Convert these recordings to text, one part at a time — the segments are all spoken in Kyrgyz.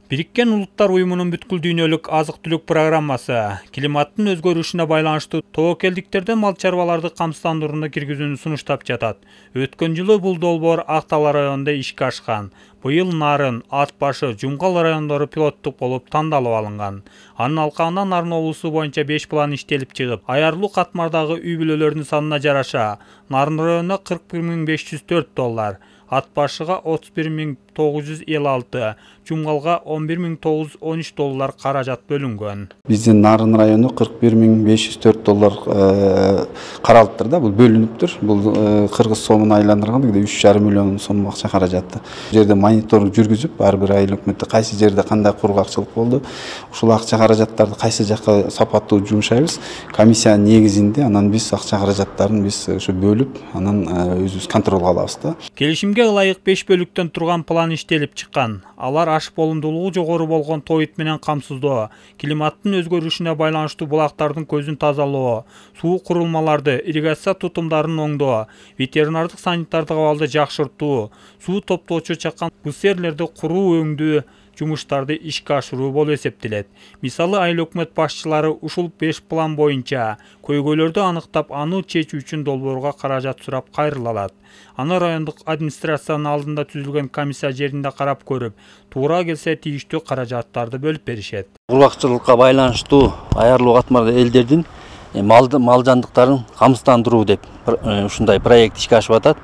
Бириккен Улуттар уюмунун бүткүл дүйнөлүк азык-түлүк программасы климаттын өзгөрүшүнө байланыштуу тобокелдиктерден мал чарбаларды камсыздандырууну киргизүүнү сунуштап жатат. Өткөн жылы бул долбоор Актала районунда ишке ашкан. Быйыл Нарын, Ат башы, Жумгал райондору пилоттук болуп тандалып алынган. Анын алкагында Нарын облусу боюнча 5 план иштелип чыгып, аярлуу катмардагы үй бүлөлөрдүн санына жараша Нарын районуна $41,504, Ат башыга $31,956, Жумгалга $11,913 каражат бөлүнгөн. Биздин Нарын району $41,504 каралыптыр да, бул бөлүнүптүр. Бул кыргыз сомуна айландырганда 3,5 миллион сом акча каражатты. Жерде мониторинг жүргүзүп, ар бир айыл өкмөттө кайсы жерде кандай кургакчылык болду, ушул акча каражаттарды кайсы жакка сапаттуу жумшайбыз. Комиссиянын негизинде анан биз акча каражаттарын биз ошо бөлүп, анан өзүбүз контролго алабыз да. Келишимге ылайык 5 бөлүктөн турган план иштелип чыккан. Алар аш болумдуулугу жогору болгон тоют менен камсыздоо, климаттын өзгөрүшүнө байланыштуу булактардын көзүн тазалоо, суу курулмаларды, ирригация тутумдарын оңдоо, ветеринардык санитардык абалды жакшыртуу, суу топтоочу чакан буферлерди куруу өңдүү жумуштарды ишке ашыруу болуп эсептелет. Мисалы, айыл өкмөт башчылары ушул 5 план боюнча көйгөйлөрдү аныктап, аны чечүү үчүн долбоорго каражат сурап кайрылалат. Аны райондук администрациянын алдында түзүлгөн комиссия жеринде карап көрүп, туура келсе тийиштүү каражаттарды бөлүп беришет. Кургакчылыкка байланыштуу аярлуу катмар элдердин мал жандыктарын камсыздандыруу деп ушундай проект ишке ашып атат.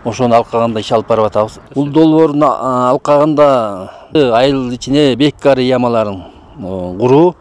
Ошону алкагында иш алып барып атабыз. Бул долбоорун алкагында айыл ичине беккар ямаларын куруу,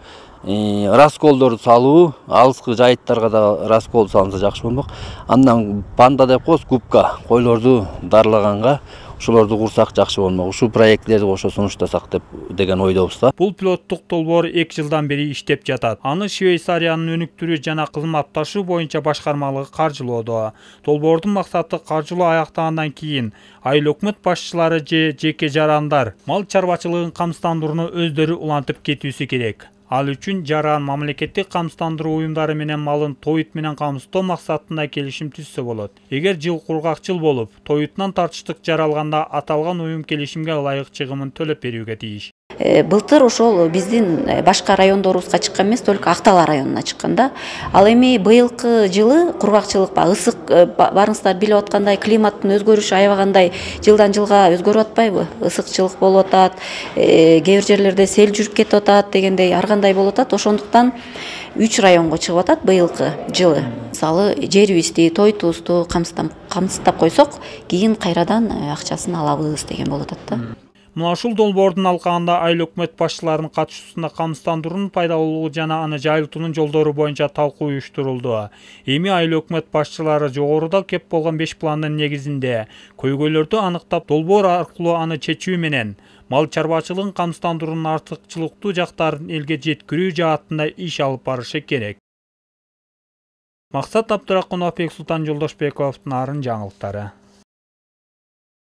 расколдорду салуу, алыскы жайыттарга да раскол салынса жакшы болмок. Андан панда деп коебуз, губка, койлорду дарылаганга ошолорду курсак жакшы болмок. Ушул проектлерди кошо сунуштасак деген ойдобуз да. Бул пилоттук долбоор 2 жылдан бери иштеп жатат. Аны Швейцариянын өнүктүрүү жана кызматташуу боюнча башкармалыгы каржылоодо. Долбоордун максаты каржылоо аяктагандан кийин айыл өкмөт башчылары же жеке жарандар мал чарбачылыгын камсыздандырууну өздөрү улантып кетүүсү керек. Ал үчүн жаран мамлекеттик камсыздандыруу уюмдары менен малын тоют менен камсыздоо максатында келишим түзсө болот. Эгер жыл кургакчыл болуп, тоютунан тартыштык жаралганда аталган уюм келишимге ылайык чыгымын төлөп берүүгө тийиш. Былтыр ошол биздин башка райондорубузга чыккан эмес, только Актала районуна чыккан да. Ал эми быйылкы жылы кургакчылык ысык, барыңыздар билип аткандай, климаттын өзгөрүшү аябагандай жылдан жылга өзгөрүп атпайбы? Ысыкчылык болуп атат, кээ бир жерлерде сел жүрүп кетип атат дегендей ар кандай болуп атат. Ошондуктан 3 районго чыгып атат быйылкы жылы. Мисалы, жерибизди, тоютубузду камсыздап койсок, кийин кайрадан акчасын алабыз деген болуп атат да. Мына ушул долбоордун алкагында айыл өкмөт башчыларынын катышуусунда камсыздандыруунун пайдалуулугу жана аны жайылтуунун жолдору боюнча талкуу уюштурулду. Эми айыл өкмөт башчылары жогоруда кеп болгон 5 пландын негизинде көйгөйлөрдү аныктап, долбоор аркылуу аны чечүү менен мал чарбачылыгын камсыздандыруунун артыкчылыктуу жактарын элге жеткирүү жаатында иш алып барышы керек. Максат Абдырахманов, Бексултан Жолдошбековдун Нарын жаңылыктары.